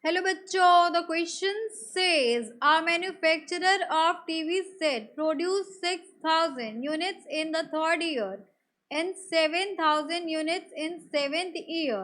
Hello बच्चों, the question says a manufacturer of TV set produce 6,000 units in the third year and 7,000 units in seventh year,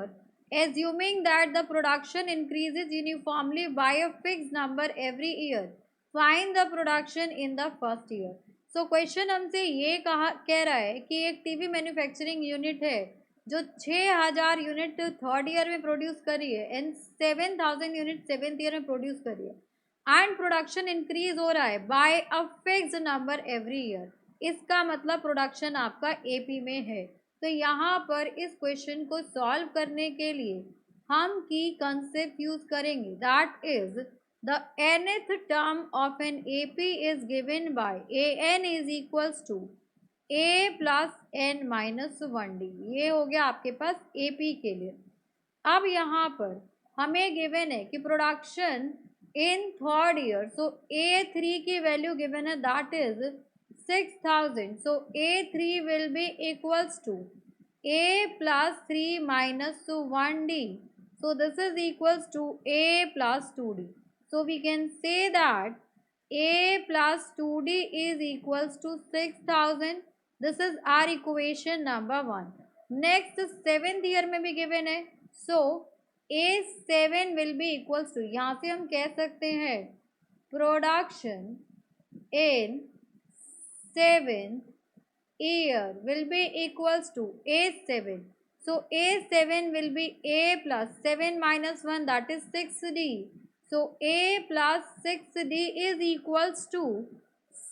assuming that the production increases uniformly by a fixed number every year. Find the production in the first year. So question हमसे ये कह रहा है कि एक TV manufacturing unit है जो 6,000 unit third year में प्रोड्यूस करी है एंड 7,000 यूनिट सेवेंथ ईयर में प्रोड्यूस करी है एंड प्रोडक्शन इंक्रीज हो रहा है by a fixed number every year. इसका मतलब प्रोडक्शन आपका एपी में है. तो यहाँ पर इस क्वेश्चन को सॉल्व करने के लिए हम की कंसेप्ट यूज करेंगे, that is the nth term of an AP is given by an is equals to a plus n minus 1d. ये हो गया आपके पास एपी के लिए. अब यहाँ पर हमें गिवन है कि production in third year, so A3 की वैल्यू गिवन है that is 6,000. So A3 will be equals to A plus 3 minus 1d. So this is equals to A plus 2d. So we can say that A plus 2d is equals to 6,000. This is our equation number 1. Next, seventh year में भी given है. So A7 will be equals to, यहाँ से हम कह सकते हैं production in seventh year will be equals to A7. So A7 will be A plus 7 minus 1, that is 6d. So A plus 6d is equals to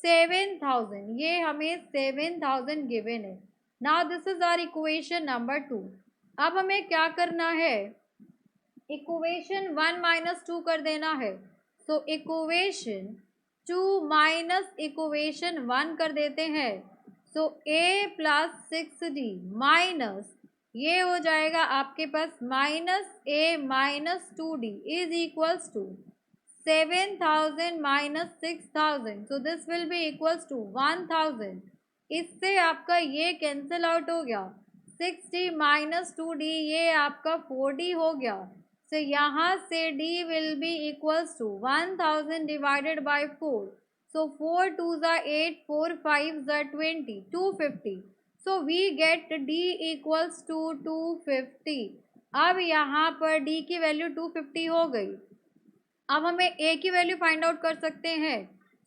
7,000. ये हमें 7,000 given है. Now this is our equation number 2. अब हमें क्या करना है, equation 1 minus 2 कर देना है. सो इक्वेशन 2 माइनस इक्वेशन 1 कर देते हैं. सो A प्लस 6d माइनस ये हो जाएगा आपके पास minus A minus 2d is equals to 7,000 minus 6,000. So this will be equals to 1,000. इससे आपका ये कैंसिल आउट हो गया. 6d माइनस 2d ये आपका 4d हो गया. So यहाँ से d will be equals to 1,000 divided by 4. So 4 2s are 8, 4 5s are 20, 250. So we get d equals to 250. अब यहाँ पर d की वैल्यू 250 हो गई. अब हमें a की वैल्यू फाइंड आउट कर सकते हैं.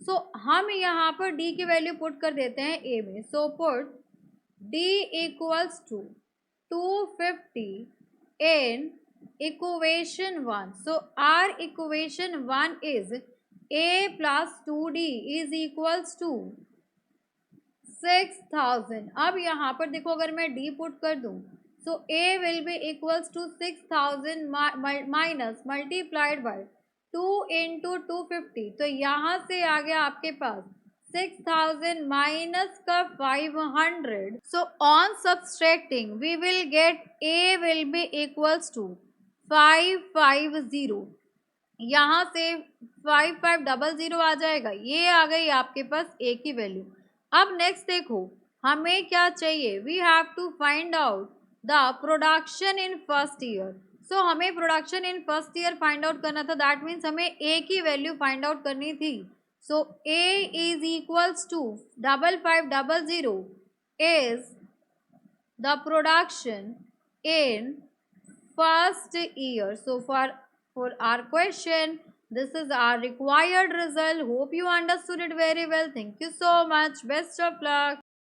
सो हम यहाँ पर d की वैल्यू पुट कर देते हैं a में. So put d equals to 250 in equation 1. So our equation 1 is A plus 2d is equals to 6,000. अब यहाँ पर देखो अगर मैं d पुट कर दूँ, so A will be equals to 6,000 minus multiplied by 2 into 250. तो यहाँ से आ गया आपके पास 6,000 minus का 500. So on subtracting we will get A will be equals to 550. यहाँ से 5500 आ जाएगा. ये आ गई आपके पास A की वैल्यू. अब नेक्स्ट देखो हमें क्या चाहिए, we have to find out the production in first year. So हमें production in first year find out करना था. दैट मीन्स हमें A की वैल्यू फाइंड आउट करनी थी. So A is equals to 5500 is the production in first year. So for our question, this is our required result. Hope you understood it very well. Thank you so much. Best of luck.